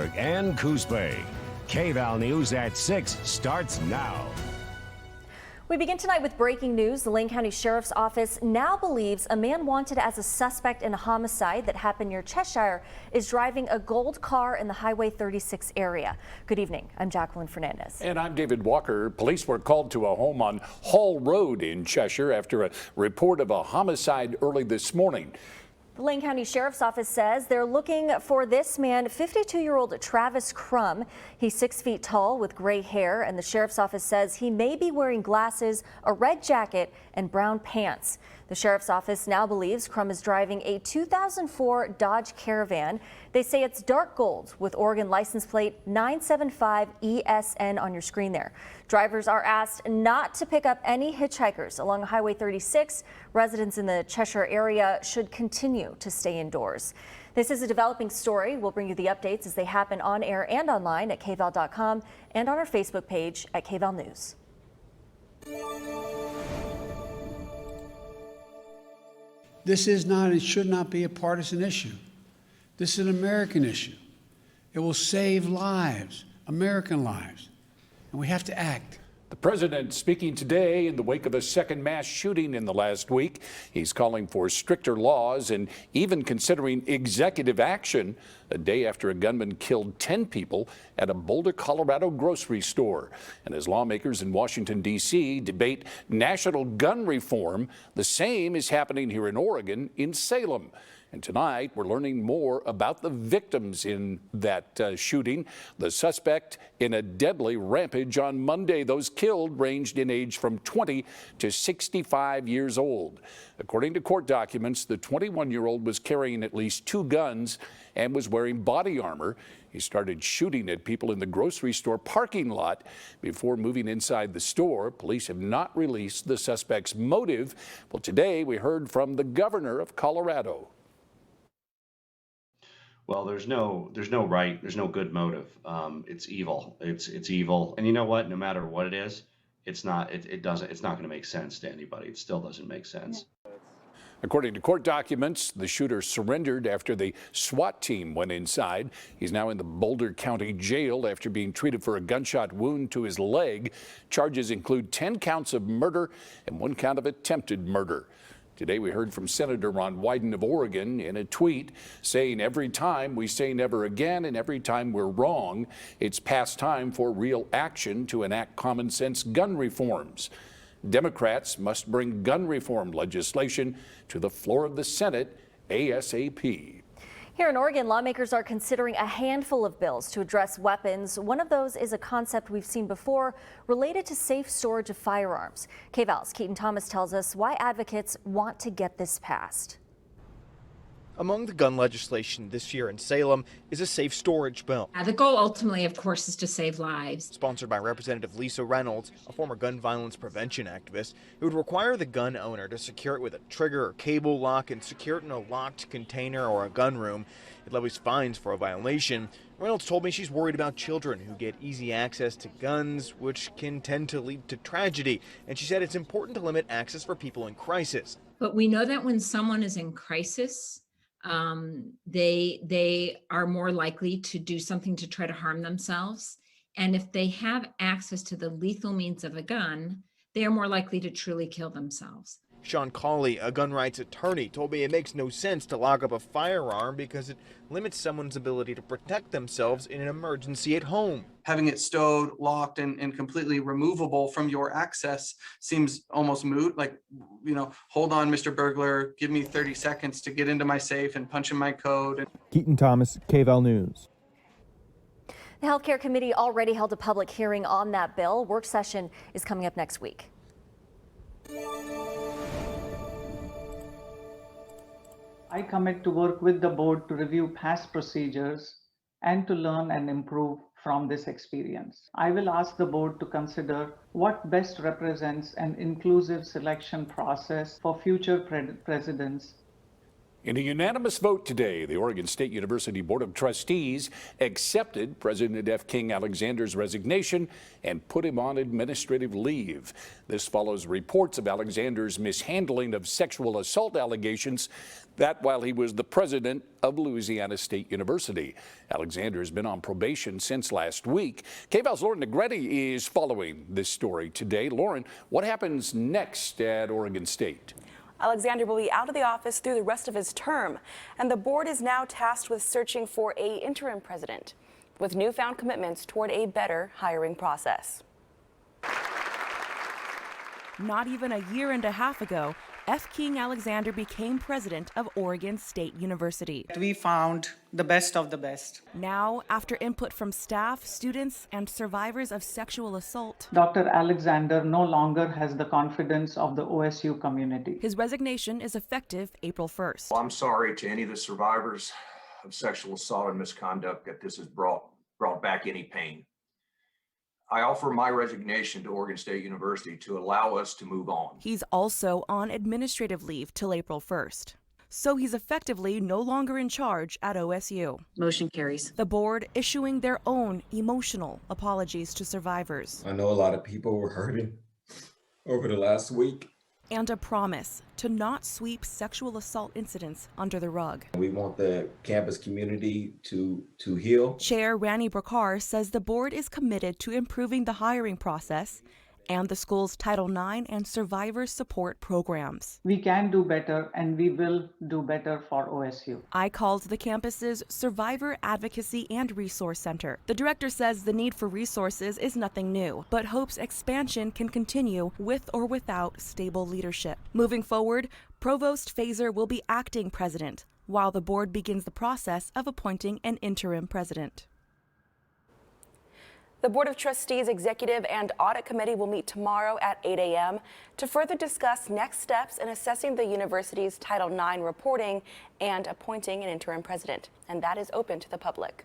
Pittsburgh, and Coos Bay. Kval News at 6 starts now. We begin tonight with breaking news. The Lane County Sheriff's Office now believes a man wanted as a suspect in a homicide that happened near Cheshire is driving a gold car in the Highway 36 area. Good evening. I'm Jacqueline Fernandez. And I'm David Walker. Police were called to a home on Hall Road in Cheshire after a report of a homicide early this morning. The Lane County Sheriff's Office says they're looking for this man, 52-year-old Travis Crum. He's 6 feet tall with gray hair, and the Sheriff's Office says he may be wearing glasses, a red jacket, and brown pants. The Sheriff's Office now believes Crum is driving a 2004 Dodge Caravan. They say it's dark gold with Oregon license plate 975ESN on your screen there. Drivers are asked not to pick up any hitchhikers along Highway 36. Residents in the Cheshire area should continue to stay indoors. This is a developing story. We'll bring you the updates as they happen on air and online at kval.com and on our Facebook page at Kval News. This is not and should not be a partisan issue. This is an American issue. It will save lives, American lives, and we have to act. The president speaking today in the wake of a second mass shooting in the last week. He's calling for stricter laws and even considering executive action a day after a gunman killed 10 people at a Boulder, Colorado grocery store. And as lawmakers in Washington, D.C. debate national gun reform, the same is happening here in Oregon in Salem. And tonight, we're learning more about the victims in that shooting. The suspect in a deadly rampage on Monday. Those killed ranged in age from 20 to 65 years old. According to court documents, the 21-year-old was carrying at least 2 guns and was wearing body armor. He started shooting at people in the grocery store parking lot before moving inside the store. Police have not released the suspect's motive. Well, today we heard from the governor of Colorado. Well, there's no right, there's no good motive. It's evil. It's evil. And you know what? No matter what it is, it's not going to make sense to anybody. It still doesn't make sense. According to court documents, the shooter surrendered after the SWAT team went inside. He's now in the Boulder County Jail after being treated for a gunshot wound to his leg. Charges include 10 counts of murder and 1 count of attempted murder. Today we heard from Senator Ron Wyden of Oregon in a tweet saying every time we say never again and every time we're wrong, it's past time for real action to enact common sense gun reforms. Democrats must bring gun reform legislation to the floor of the Senate ASAP. Here in Oregon, lawmakers are considering a handful of bills to address weapons. One of those is a concept we've seen before related to safe storage of firearms. Kval's Keaton Thomas tells us why advocates want to get this passed. Among the gun legislation this year in Salem is a safe storage bill. The goal ultimately, of course, is to save lives. Sponsored by Representative Lisa Reynolds, a former gun violence prevention activist, it would require the gun owner to secure it with a trigger or cable lock and secure it in a locked container or a gun room. It levies fines for a violation. Reynolds told me she's worried about children who get easy access to guns, which can tend to lead to tragedy. And she said it's important to limit access for people in crisis. But we know that when someone is in crisis, they are more likely to do something to try to harm themselves. And if they have access to the lethal means of a gun, they are more likely to truly kill themselves. Sean Cawley, a gun rights attorney, told me it makes no sense to lock up a firearm because it limits someone's ability to protect themselves in an emergency at home. Having it stowed, locked, and completely removable from your access seems almost moot. Like, hold on, Mr. Burglar, give me 30 seconds to get into my safe and punch in my code. Keaton Thomas, Kval News. The Health Care Committee already held a public hearing on that bill. Work session is coming up next week. I commit to work with the board to review past procedures and to learn and improve from this experience. I will ask the board to consider what best represents an inclusive selection process for future presidents In a unanimous vote today, the Oregon State University Board of Trustees accepted President F. King Alexander's resignation and put him on administrative leave. This follows reports of Alexander's mishandling of sexual assault allegations, that while he was the president of Louisiana State University. Alexander has been on probation since last week. Kval's Lauren Negretti is following this story today. Lauren, what happens next at Oregon State? Alexander will be out of the office through the rest of his term, and the board is now tasked with searching for an interim president with newfound commitments toward a better hiring process. Not even a year and a half ago, F. King Alexander became president of Oregon State University. We found the best of the best. Now, after input from staff, students, and survivors of sexual assault, Dr. Alexander no longer has the confidence of the OSU community. his resignation is effective April 1st. Well, I'm sorry to any of the survivors of sexual assault and misconduct that this has brought back any pain. I offer my resignation to Oregon State University to allow us to move on. He's also on administrative leave till April 1st. So he's effectively no longer in charge at OSU. Motion carries. The board issuing their own emotional apologies to survivors. I know a lot of people were hurting over the last week. And a promise to not sweep sexual assault incidents under the rug. We want the campus community to heal. Chair Rani Brakar says the board is committed to improving the hiring process and the school's Title IX and survivor support programs. We can do better, and we will do better for OSU. I called the campus's Survivor Advocacy and Resource Center. The director says the need for resources is nothing new, but hopes expansion can continue with or without stable leadership. Moving forward, Provost Fazer will be acting president, while the board begins the process of appointing an interim president. The Board of Trustees Executive and Audit Committee will meet tomorrow at 8 a.m. to further discuss next steps in assessing the university's Title IX reporting and appointing an interim president. And that is open to the public.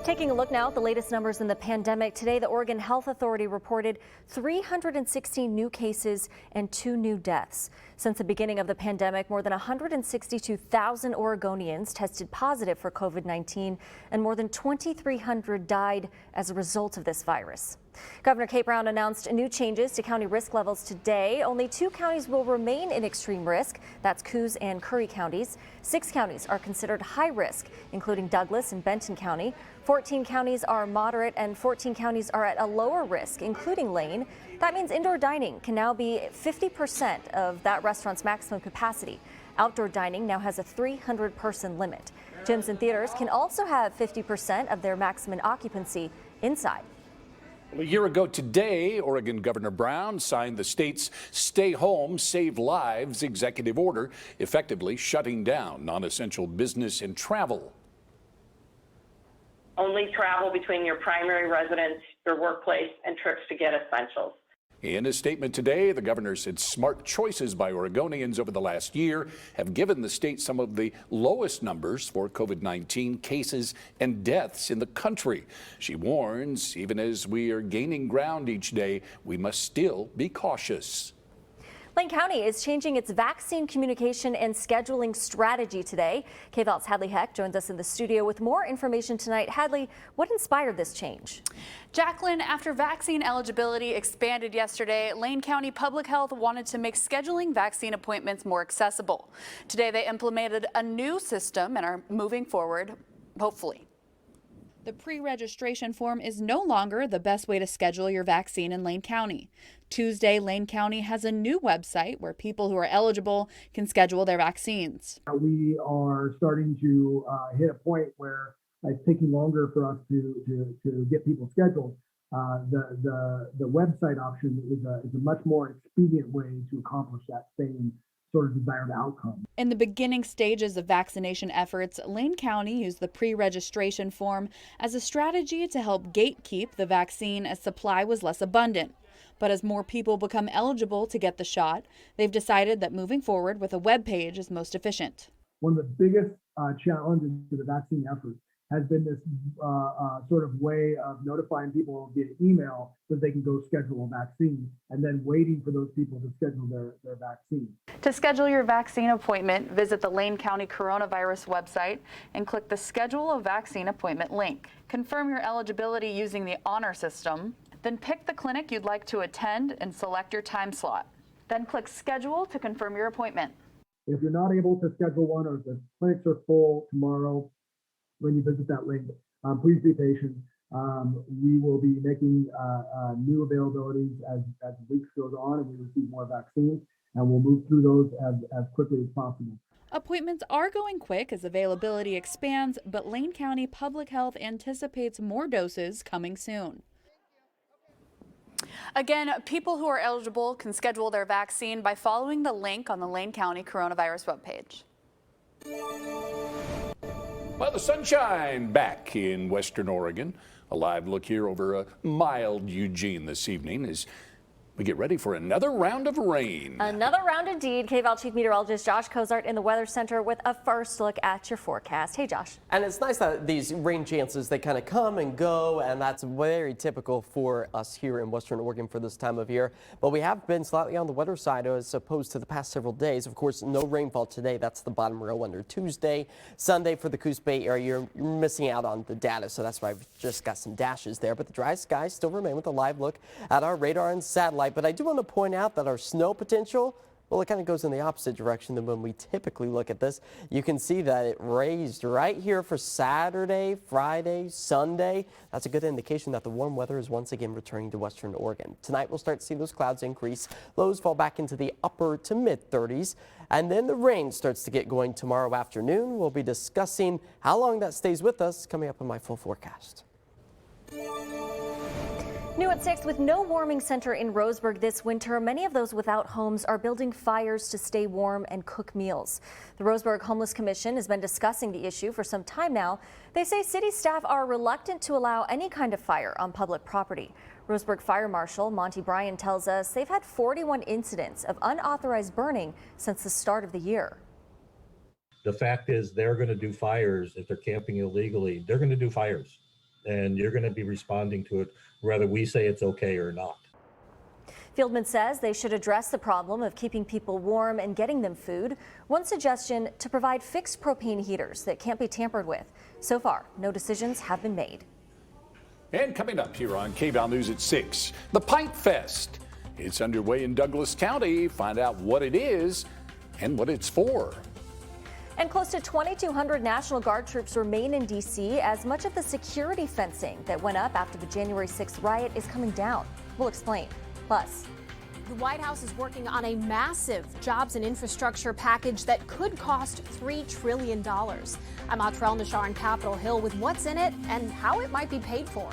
Taking a look now at the latest numbers in the pandemic. Today, the Oregon Health Authority reported 316 new cases and 2 new deaths. Since the beginning of the pandemic, more than 162,000 Oregonians tested positive for COVID-19, and more than 2,300 died as a result of this virus. Governor Kate Brown announced new changes to county risk levels today. Only 2 counties will remain in extreme risk. That's Coos and Curry counties. 6 counties are considered high risk, including Douglas and Benton County. 14 counties are moderate and 14 counties are at a lower risk, including Lane. That means indoor dining can now be 50% of that restaurant's maximum capacity. Outdoor dining now has a 300-person limit. Gyms and theaters can also have 50% of their maximum occupancy inside. A year ago today, Oregon Governor Brown signed the state's Stay Home, Save Lives executive order, effectively shutting down non-essential business and travel. Only travel between your primary residence, your workplace, and trips to get essentials. In a statement today, the governor said smart choices by Oregonians over the last year have given the state some of the lowest numbers for COVID-19 cases and deaths in the country. She warns, even as we are gaining ground each day, we must still be cautious. Lane County is changing its vaccine communication and scheduling strategy today. Kval's Hadley Heck joins us in the studio with more information tonight. Hadley, what inspired this change? Jacqueline, after vaccine eligibility expanded yesterday, Lane County Public Health wanted to make scheduling vaccine appointments more accessible. Today they implemented a new system and are moving forward, hopefully. The pre-registration form is no longer the best way to schedule your vaccine in Lane County. Tuesday, Lane County has a new website where people who are eligible can schedule their vaccines. We are starting to hit a point where it's taking longer for us to get people scheduled. The website option is a much more expedient way to accomplish that same sort of desired outcome. In the beginning stages of vaccination efforts, Lane County used the pre-registration form as a strategy to help gatekeep the vaccine as supply was less abundant. But as more people become eligible to get the shot, they've decided that moving forward with a web page is most efficient. One of the biggest challenges to the vaccine effort has been this sort of way of notifying people via email so they can go schedule a vaccine, and then waiting for those people to schedule their vaccine. To schedule your vaccine appointment, visit the Lane County Coronavirus website and click the Schedule a Vaccine Appointment link. Confirm your eligibility using the Honor system, then pick the clinic you'd like to attend and select your time slot. Then click Schedule to confirm your appointment. If you're not able to schedule one, or if the clinics are full tomorrow when you visit that link, please be patient. We will be making new availabilities as weeks goes on and we receive more vaccines, and we'll move through those as quickly as possible. Appointments are going quick as availability expands, but Lane County Public Health anticipates more doses coming soon. Again, people who are eligible can schedule their vaccine by following the link on the Lane County Coronavirus webpage. Well, the sunshine back in Western Oregon. A live look here over a mild Eugene this evening as we get ready for another round of rain. Another round indeed. Kval Chief Meteorologist Josh Cozart in the Weather Center with a first look at your forecast. Hey, Josh. And it's nice that these rain chances, they kind of come and go, and that's very typical for us here in Western Oregon for this time of year. But we have been slightly on the wetter side as opposed to the past several days. Of course, no rainfall today. That's the bottom row under Tuesday. Sunday for the Coos Bay area, you're missing out on the data, so that's why we've just got some dashes there. But the dry skies still remain with a live look at our radar and satellite. But I do want to point out that our snow potential, well, it kind of goes in the opposite direction than when we typically look at this. You can see that it raised right here for Saturday, Friday, Sunday. That's a good indication that the warm weather is once again returning to Western Oregon. Tonight, we'll start to see those clouds increase. Lows fall back into the upper to mid 30s. And then the rain starts to get going tomorrow afternoon. We'll be discussing how long that stays with us coming up in my full forecast. New at 6, with no warming center in Roseburg this winter, many of those without homes are building fires to stay warm and cook meals. The Roseburg Homeless Commission has been discussing the issue for some time now. They say city staff are reluctant to allow any kind of fire on public property. Roseburg Fire Marshal Monty Bryan tells us they've had 41 incidents of unauthorized burning since the start of the year. The fact is, they're going to do fires. If they're camping illegally, they're going to do fires, and you're going to be responding to it whether we say it's okay or not. Fieldman says they should address the problem of keeping people warm and getting them food. One suggestion, to provide fixed propane heaters that can't be tampered with. So far, no decisions have been made. And coming up here on Kval News at 6, the Pipe Fest. It's underway in Douglas County. Find out what it is and what it's for. And close to 2,200 National Guard troops remain in D.C. as much of the security fencing that went up after the January 6th riot is coming down. We'll explain. Plus, the White House is working on a massive jobs and infrastructure package that could cost $3 trillion. I'm Atrell Nashar on Capitol Hill with what's in it and how it might be paid for.